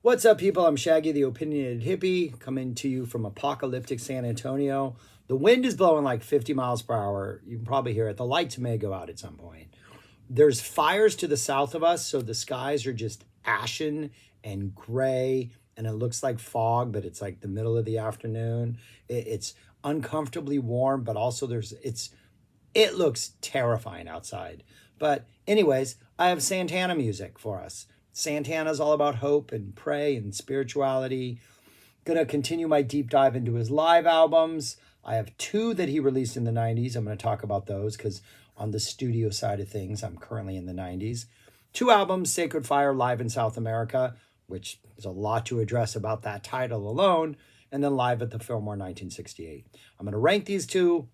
What's up, people? I'm Shaggy, the opinionated hippie, coming to you from apocalyptic San Antonio. The wind is blowing like 50 miles per hour. You can probably hear it. The lights may go out at some point. There's fires to the south of us, so the skies are just ashen and gray, and it looks like fog, but it's like the middle of the afternoon. It's uncomfortably warm, but also it looks terrifying outside. But anyways, I have Santana music for us. Santana's all about hope and pray and spirituality. Gonna continue my deep dive into his live albums. I have two that he released in the 90s. I'm gonna talk about those because on the studio side of things, I'm currently in the 90s. Two albums, Sacred Fire, live in South America, which is a lot to address about that title alone, and then live at the Fillmore 1968. I'm gonna rank these two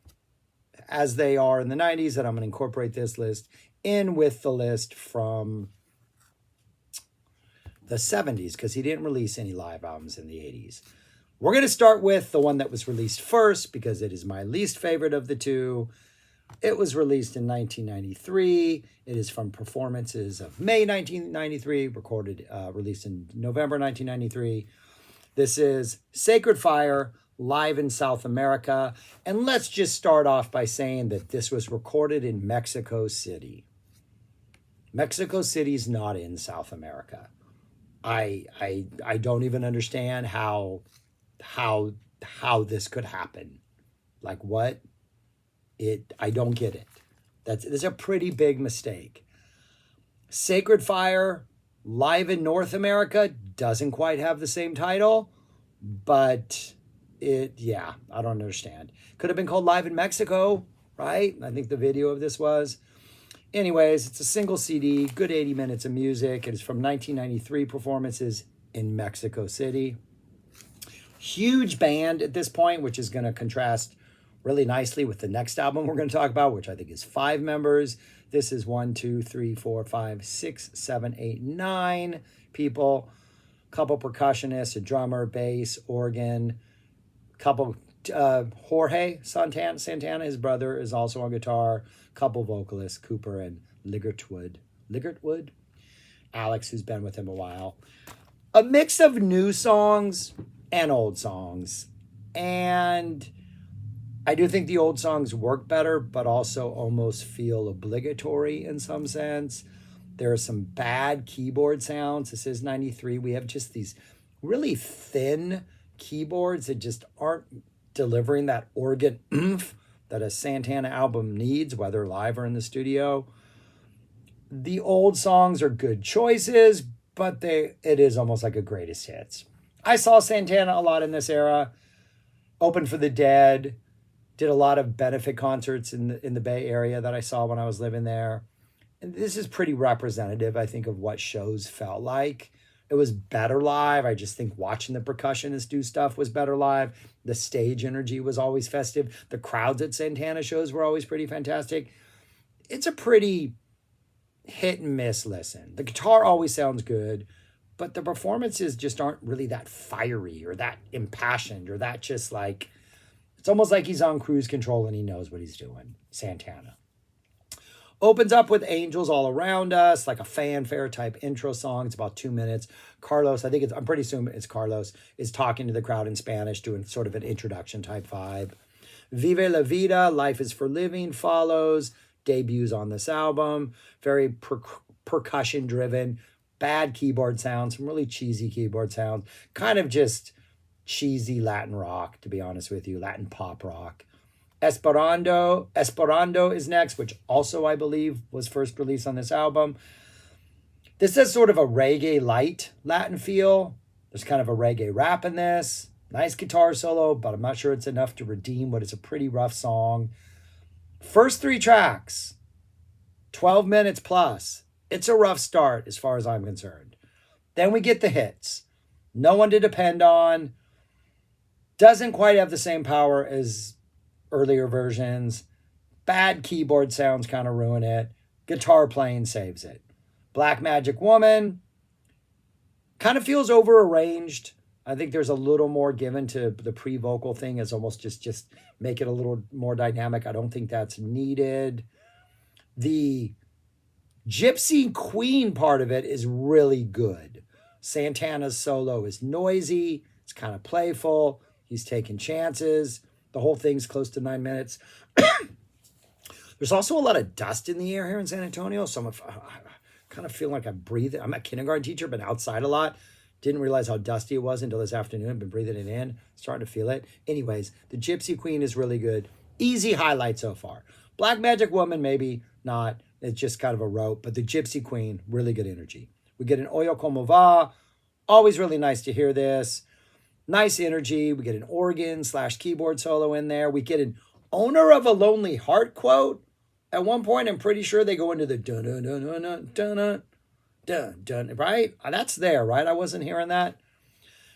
as they are in the 90s, and I'm gonna incorporate this list in with the list from the 70s because he didn't release any live albums in the 80s. We're going to start with the one that was released first because it is my least favorite of the two. It was released in 1993. It is from performances of May 1993, released in November 1993. This is Sacred Fire, live in South America. And let's just start off by saying that this was recorded in Mexico City. Mexico City's not in South America. I don't even understand how this could happen. Like what? I don't get it. That's a pretty big mistake. Sacred Fire, live in North America, doesn't quite have the same title, but I don't understand. Could have been called Live in Mexico, right? I think the video of this was. Anyways, it's a single CD, good 80 minutes of music. It is from 1993 performances in Mexico City. Huge band at this point, which is going to contrast really nicely with the next album we're going to talk about, which I think is 5 members. This is 1, 2, 3, 4, 5, 6, 7, 8, 9 people. Couple percussionists, a drummer, bass, organ, couple Jorge Santana, his brother, is also on guitar. Couple vocalists, Cooper and Ligertwood, Alex, who's been with him a while. A mix of new songs and old songs. And I do think the old songs work better, but also almost feel obligatory in some sense. There are some bad keyboard sounds. This is 93. We have just these really thin keyboards that just aren't delivering that organ oomph that a Santana album needs, whether live or in the studio. The old songs are good choices, but it is almost like a greatest hits. I saw Santana a lot in this era. Opened for the Dead, did a lot of benefit concerts in the Bay Area that I saw when I was living there. And this is pretty representative, I think, of what shows felt like. It was better live. I just think watching the percussionists do stuff was better live. The stage energy was always festive. The crowds at Santana shows were always pretty fantastic. It's a pretty hit and miss listen. The guitar always sounds good, but the performances just aren't really that fiery or that impassioned or that just like, it's almost like he's on cruise control and he knows what he's doing. Santana. Opens up with Angels All Around Us, like a fanfare type intro song. It's about 2 minutes. Carlos, I'm pretty assuming it's Carlos, is talking to the crowd in Spanish, doing sort of an introduction type vibe. Vive la Vida, Life is for Living follows, debuts on this album. Very percussion driven, bad keyboard sounds, some really cheesy keyboard sounds. Kind of just cheesy Latin rock, to be honest with you, Latin pop rock. Esperando is next, which also I believe was first released on this album. This has sort of a reggae light Latin feel. There's kind of a reggae rap in this. Nice guitar solo, but I'm not sure it's enough to redeem what is a pretty rough song. First 3 tracks, 12 minutes plus. It's a rough start as far as I'm concerned. Then we get the hits. No One to Depend On. Doesn't quite have the same power as earlier versions. Bad keyboard sounds kind of ruin it. Guitar playing saves it. Black Magic Woman kind of feels over-arranged. I think there's a little more given to the pre-vocal thing as almost just make it a little more dynamic. I don't think that's needed. The Gypsy Queen part of it is really good. Santana's solo is noisy. It's kind of playful. He's taking chances. The whole thing's close to 9 minutes. There's also a lot of dust in the air here in San Antonio. So I kind of feel like I breathe it. I'm a kindergarten teacher, been outside a lot. Didn't realize how dusty it was until this afternoon. Been breathing it in. Starting to feel it. Anyways, the Gypsy Queen is really good. Easy highlight so far. Black Magic Woman, maybe not. It's just kind of a rope. But the Gypsy Queen, really good energy. We get an Oyo Como Va. Always really nice to hear this. Nice energy. We get an organ / keyboard solo in there. We get an owner of a lonely heart quote. At one point, I'm pretty sure they go into the dun dun dun dun dun dun dun dun, right? That's there, right? I wasn't hearing that.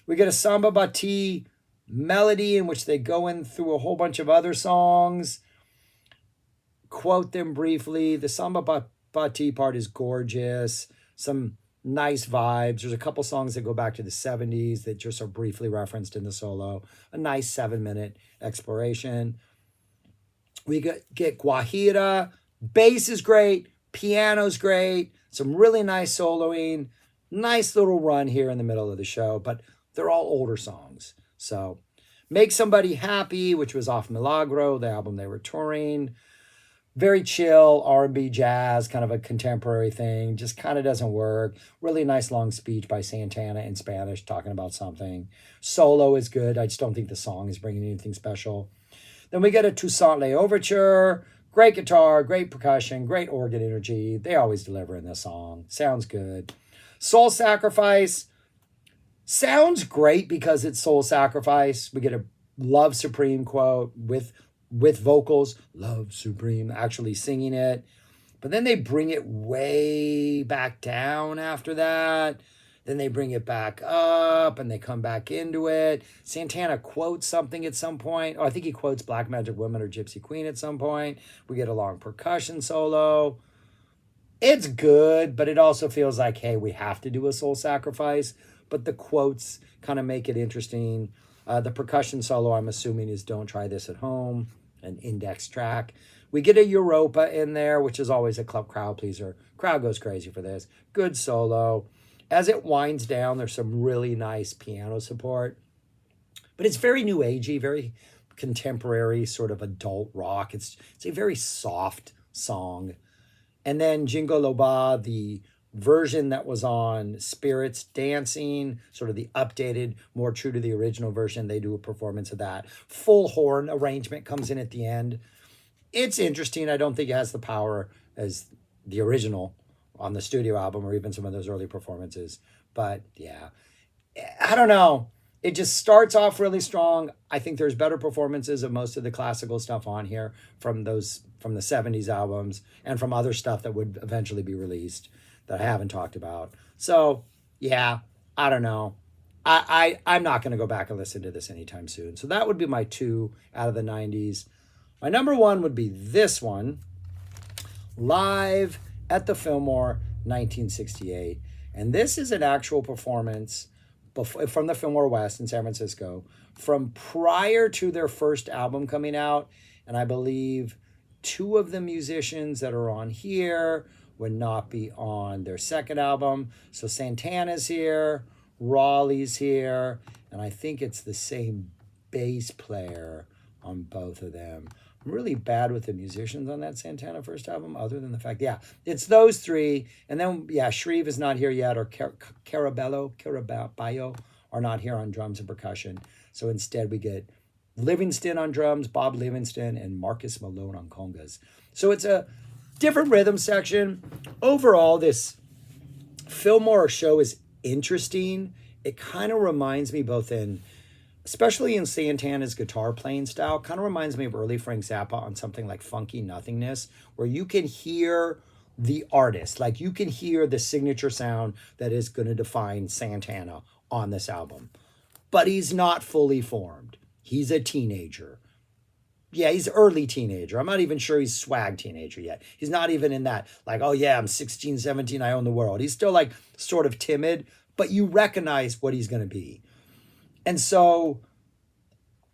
We get a Samba Bati melody in which they go in through a whole bunch of other songs, quote them briefly. The Samba Bati part is gorgeous. Some nice vibes. There's a couple songs that go back to the 70s that just are briefly referenced in the solo. A nice 7-minute exploration. We get Guajira. Bass is great. Piano's great. Some really nice soloing. Nice little run here in the middle of the show, but they're all older songs. So Make Somebody Happy, which was off Milagro, the album they were touring. Very chill, R&B jazz, kind of a contemporary thing. Just kind of doesn't work. Really nice long speech by Santana in Spanish talking about something. Solo is good. I just don't think the song is bringing anything special. Then we get a Toussaint Le Overture. Great guitar, great percussion, great organ energy. They always deliver in this song. Sounds good. Soul Sacrifice. Sounds great because it's Soul Sacrifice. We get a Love Supreme quote with vocals. Love Supreme, actually singing it. But then they bring it way back down after that. Then they bring it back up and they come back into it. Santana quotes something at some point. Oh, I think he quotes Black Magic Woman or Gypsy Queen at some point. We get a long percussion solo. It's good, but it also feels like, hey, we have to do a Soul Sacrifice. But the quotes kind of make it interesting. The percussion solo, I'm assuming, is Don't Try This at Home, an index track. We get a Europa in there, which is always a crowd pleaser. Crowd goes crazy for this. Good solo. As it winds down, there's some really nice piano support. But it's very new agey, very contemporary, sort of adult rock. It's a very soft song. And then Jingo Loba, the version that was on Spirits Dancing, sort of the updated, more true to the original version, they do a performance of that. Full horn arrangement comes in at the end. It's interesting. I don't think it has the power as the original on the studio album or even some of those early performances. But yeah, I don't know. It just starts off really strong. I think there's better performances of most of the classical stuff on here from the 70s albums and from other stuff that would eventually be released that I haven't talked about. So yeah, I don't know. I'm not going to go back and listen to this anytime soon. So that would be my 2 out of the 90s. My number 1 would be this one, Live at the Fillmore, 1968. And this is an actual performance from the Fillmore West in San Francisco from prior to their first album coming out. And I believe 2 of the musicians that are on here would not be on their second album. So Santana's here, Raleigh's here, and I think it's the same bass player on both of them. I'm really bad with the musicians on that Santana first album, other than the fact, yeah, it's those 3. And then, yeah, Shreve is not here yet, or Caraballo are not here on drums and percussion. So instead we get Livingston on drums, Bob Livingston, and Marcus Malone on congas. So it's a different rhythm section. Overall, this Fillmore show is interesting. It kind of reminds me especially in Santana's guitar playing style, kind of reminds me of early Frank Zappa on something like Funky Nothingness, where you can hear the artist, like you can hear the signature sound that is going to define Santana on this album. But he's not fully formed. He's a teenager. Yeah, he's early teenager. I'm not even sure he's swag teenager yet. He's not even in that, like, oh yeah, I'm 16, 17, I own the world. He's still like sort of timid, but you recognize what he's going to be. And so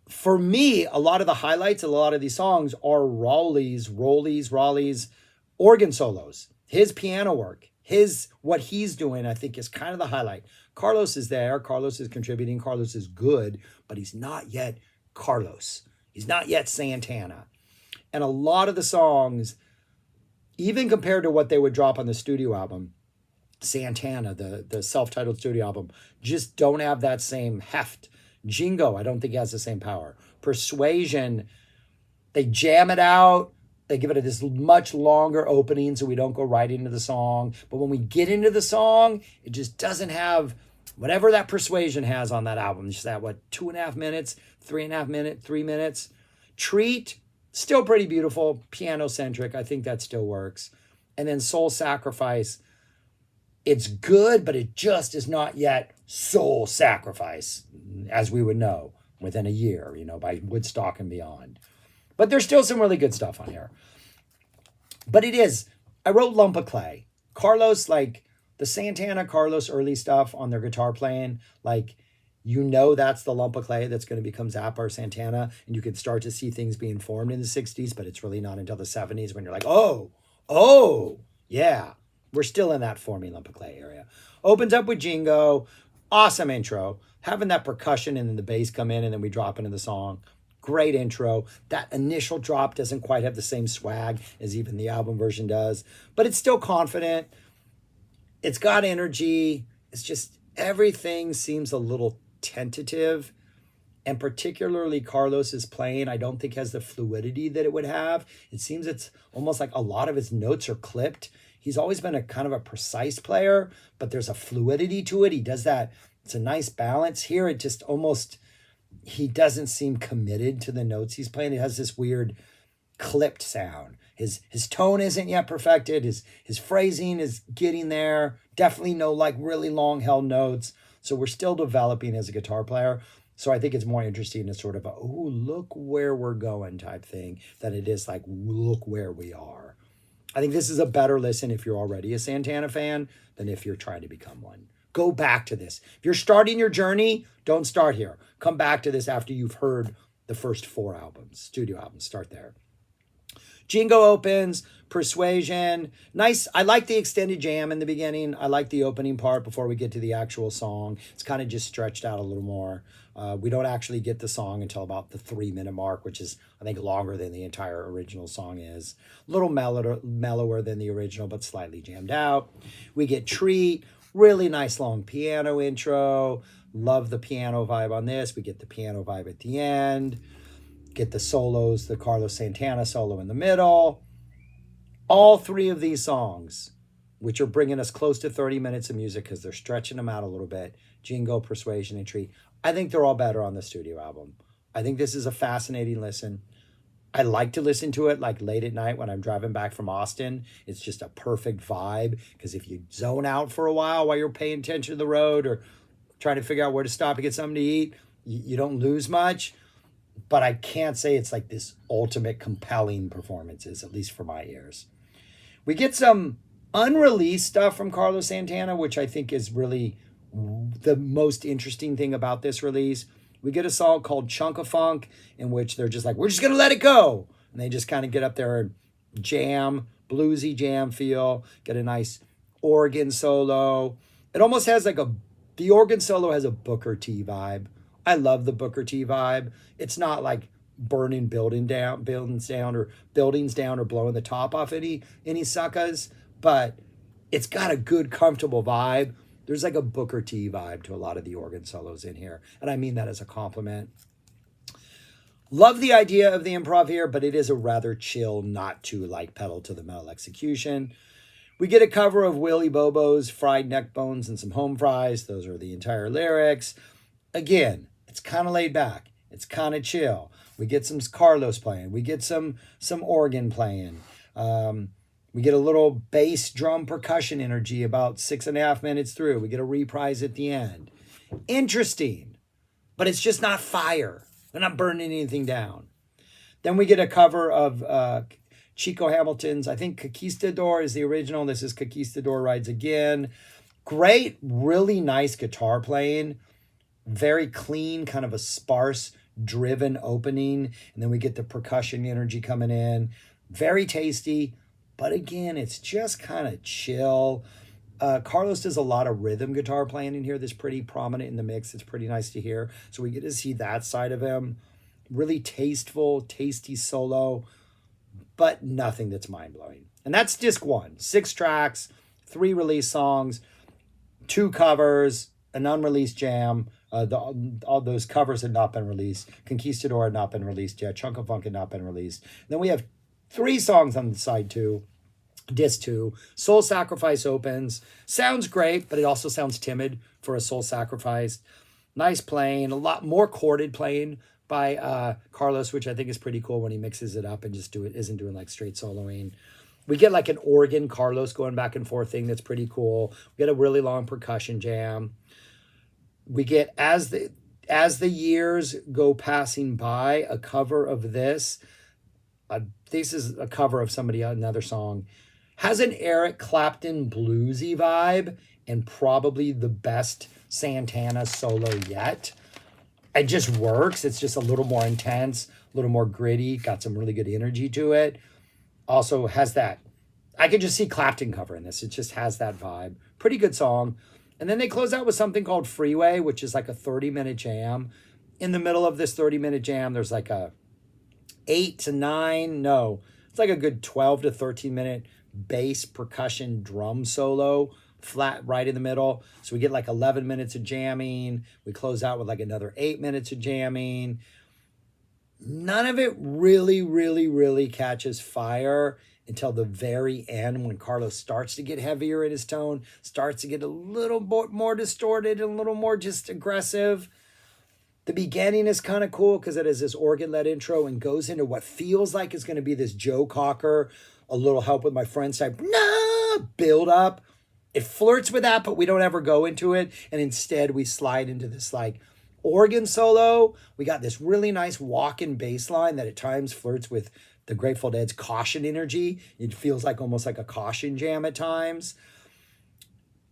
for me, a lot of the highlights, a lot of these songs are Raleigh's organ solos. His piano work, what he's doing, I think is kind of the highlight. Carlos is there. Carlos is contributing. Carlos is good, but he's not yet Carlos. He's not yet Santana. And a lot of the songs, even compared to what they would drop on the studio album, Santana, the self-titled studio album, just don't have that same heft. Jingo, I don't think has the same power. Persuasion, they jam it out. They give it this much longer opening so we don't go right into the song. But when we get into the song, it just doesn't have whatever that Persuasion has on that album. Just that, 2.5 minutes, 3.5 minutes, 3 minutes. Treat, still pretty beautiful, piano-centric. I think that still works. And then Soul Sacrifice, it's good, but it just is not yet Soul Sacrifice, as we would know within a year, by Woodstock and beyond. But there's still some really good stuff on here. But I wrote Lump of Clay. Carlos, the Santana Carlos early stuff on their guitar playing, that's the Lump of Clay that's going to become Zappa or Santana. And you can start to see things being formed in the 60s, but it's really not until the 70s when you're like, oh, yeah. We're still in that forming Lump of Clay area. Opens up with Jingo. Awesome intro. Having that percussion and then the bass come in and then we drop into the song. Great intro. That initial drop doesn't quite have the same swag as even the album version does, but it's still confident. It's got energy. It's just everything seems a little tentative, and particularly Carlos's playing, I don't think has the fluidity that it would have. It seems it's almost like a lot of his notes are clipped. He's always been a kind of a precise player, but there's a fluidity to it. He does that. It's a nice balance. Here it just almost, he doesn't seem committed to the notes he's playing. It has this weird clipped sound. His tone isn't yet perfected. His phrasing is getting there. Definitely no really long held notes. So we're still developing as a guitar player. So I think it's more interesting as sort of look where we're going type thing than it is look where we are. I think this is a better listen if you're already a Santana fan than if you're trying to become one. Go back to this. If you're starting your journey, don't start here. Come back to this after you've heard the first 4 albums, studio albums. Start there. Jingo opens, Persuasion. Nice. I like the extended jam in the beginning. I like the opening part before we get to the actual song. It's kind of just stretched out a little more. We don't actually get the song until about the 3-minute mark, which is, I think, longer than the entire original song is. A little mellower than the original, but slightly jammed out. We get Treat. Really nice long piano intro. Love the piano vibe on this. We get the piano vibe at the end. Get the solos, the Carlos Santana solo in the middle. All 3 of these songs, which are bringing us close to 30 minutes of music because they're stretching them out a little bit, Jingo, Persuasion, and Treat, I think they're all better on the studio album. I think this is a fascinating listen. I like to listen to it late at night when I'm driving back from Austin. It's just a perfect vibe because if you zone out for a while you're paying attention to the road or trying to figure out where to stop and get something to eat, you don't lose much. But I can't say it's this ultimate compelling performances, at least for my ears. We get some unreleased stuff from Carlos Santana, which I think is really the most interesting thing about this release. We get a song called Chunk of Funk, in which they're just we're just going to let it go. And they just kind of get up there and jam, bluesy jam feel, get a nice organ solo. It almost has the organ solo has a Booker T vibe. I love the Booker T vibe. It's not burning buildings down or blowing the top off any suckers, but it's got a good, comfortable vibe. There's a Booker T vibe to a lot of the organ solos in here, and I mean that as a compliment. Love the idea of the improv here, but it is a rather chill, not too pedal to the metal execution. We get a cover of Willie Bobo's Fried Neck Bones and Some Home Fries. Those are the entire lyrics. Again, it's kind of laid back. It's kind of chill. We get some Carlos playing. We get some organ playing. We get a little bass drum percussion energy about 6.5 minutes through. We get a reprise at the end. Interesting, but it's just not fire. They're not burning anything down. Then we get a cover of Chico Hamilton's, I think Conquistador is the original. This is Conquistador Rides Again. Great, really nice guitar playing. Very clean, kind of a sparse, driven opening. And then we get the percussion energy coming in. Very tasty. But again, it's just kind of chill. Carlos does a lot of rhythm guitar playing in here that's pretty prominent in the mix. It's pretty nice to hear. So we get to see that side of him. Really tasteful, tasty solo, but nothing that's mind-blowing. And that's disc 1. 6 tracks, 3 release songs, 2 covers, an unreleased jam. All those covers had not been released. Conquistador had not been released yet. Chunk of Funk had not been released. Then we have 3 songs on the side 2. Disc 2, Soul Sacrifice opens. Sounds great, but it also sounds timid for a Soul Sacrifice. Nice playing, a lot more chorded playing by Carlos, which I think is pretty cool when he mixes it up and just isn't doing like straight soloing. We get like an organ Carlos going back and forth thing that's pretty cool. We get a really long percussion jam. We get, as the years go passing by, a cover of this. This is a cover of another song. Has an Eric Clapton bluesy vibe and probably the best Santana solo yet. It just works. It's just a little more intense, a little more gritty, got some really good energy to it. Also has that, I could just see Clapton covering this. It just has that vibe. Pretty good song. And then they close out with something called Freeway, which is like a 30-minute jam. In the middle of this 30-minute jam, there's like a 8 to 9, no, it's like a good 12 to 13-minute bass percussion drum solo flat right in the middle. So we get like 11 minutes of jamming. We close out with like another 8 minutes of jamming. None of it really catches fire until the very end, when Carlos starts to get heavier in his tone, starts to get a little more distorted and a little more just aggressive. The beginning is kind of cool because it has this organ-led intro and goes into what feels like is going to be this Joe Cocker, a little help with my friends type, build up. It flirts with that, but we don't ever go into it. And instead we slide into this like organ solo. We got this really nice walk-in bass line that at times flirts with the Grateful Dead's Caution energy. It feels like almost like a Caution jam at times.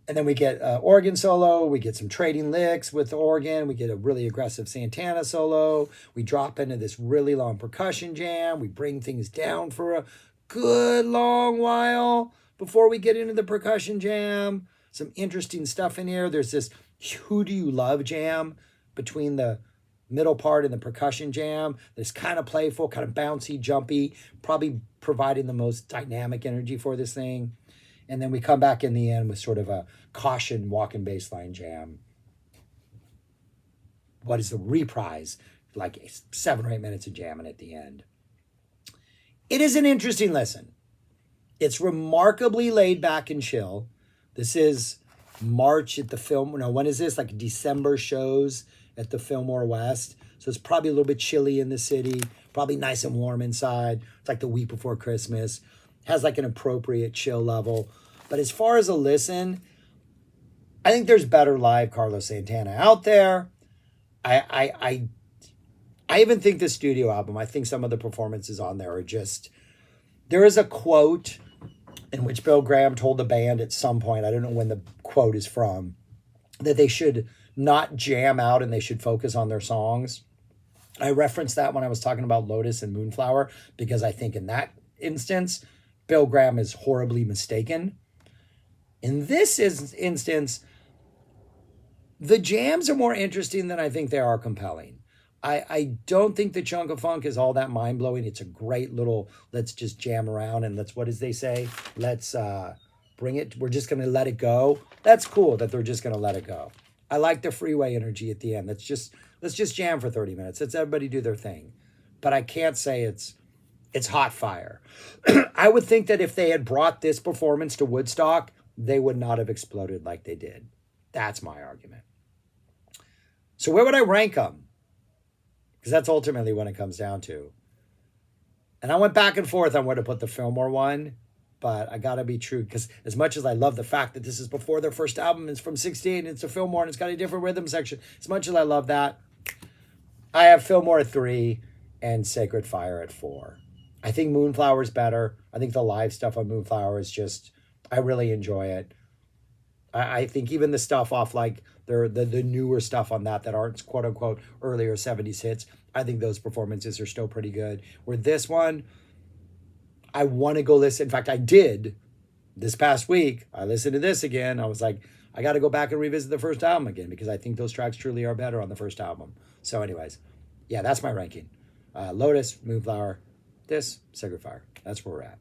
And then we get organ solo. We get some trading licks with the organ. We get a really aggressive Santana solo. We drop into this really long percussion jam. We bring things down for a good long while before we get into the percussion jam. Some interesting stuff in here. There's this Who Do You Love jam between the middle part and the percussion jam. That's kind of playful, kind of bouncy, jumpy, probably providing the most dynamic energy for this thing. And then we come back in the end with sort of a Caution walking bass line jam. What is the reprise? Like 7 or 8 minutes of jamming at the end. It is an interesting listen. It's remarkably laid back and chill. This is March at the film. No, when is this? Like December shows at the Fillmore West. So it's probably a little bit chilly in the city. Probably nice and warm inside. It's like the week before Christmas. Has like an appropriate chill level. But as far as a listen, I think there's better live Carlos Santana out there. I even think the studio album, I think some of the performances on there are just, there is a quote in which Bill Graham told the band at some point, I don't know when the quote is from, that they should not jam out and they should focus on their songs. I referenced that when I was talking about Lotus and Moonflower, because I think in that instance, Bill Graham is horribly mistaken. In this instance, the jams are more interesting than I think they are compelling. I don't think the Chunk of Funk is all that mind-blowing. It's a great little, let's just jam around and let's, what does they say? Let's bring it, we're just going to let it go. That's cool that they're just going to let it go. I like the Freeway energy at the end. Let's just jam for 30 minutes. Let's everybody do their thing. But I can't say it's hot fire. I would think that if they had brought this performance to Woodstock, they would not have exploded like they did. That's my argument. So where would I rank them? Because that's ultimately what it comes down to. And I went back and forth on where to put the Fillmore one, but I got to be true, because as much as I love the fact that this is before their first album, it's from '68, and it's a Fillmore, and it's got a different rhythm section, as much as I love that, I have Fillmore at 3 and Sacred Fire at 4. I think Moonflower is better. I think the live stuff on Moonflower is just, I really enjoy it. I think even the stuff off like the newer stuff on that aren't quote unquote earlier 70s hits, I think those performances are still pretty good. Where this one, I want to go listen. In fact, I did this past week. I listened to this again. I was like, I got to go back and revisit the first album again because I think those tracks truly are better on the first album. So, anyways, yeah, that's my ranking. Lotus, Moonflower, this, Sacred Fire. That's where we're at.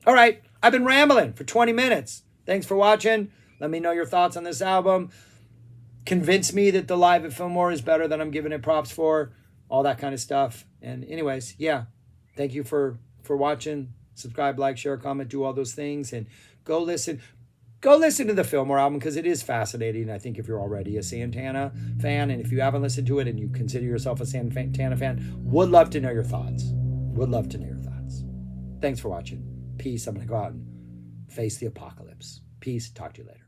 All right, I've been rambling for 20 minutes. Thanks for watching. Let me know your thoughts on this album. Convince me that the live at Fillmore is better than I'm giving it props for. All that kind of stuff. And anyways, yeah, thank you for watching. Subscribe, like, share, comment, do all those things. And go listen to the Fillmore album because it is fascinating. I think if you're already a Santana fan, and if you haven't listened to it and you consider yourself a Santana fan, would love to know your thoughts. Would love to know your thoughts. Thanks for watching. Peace. I'm going to go out and face the apocalypse. Peace. Talk to you later.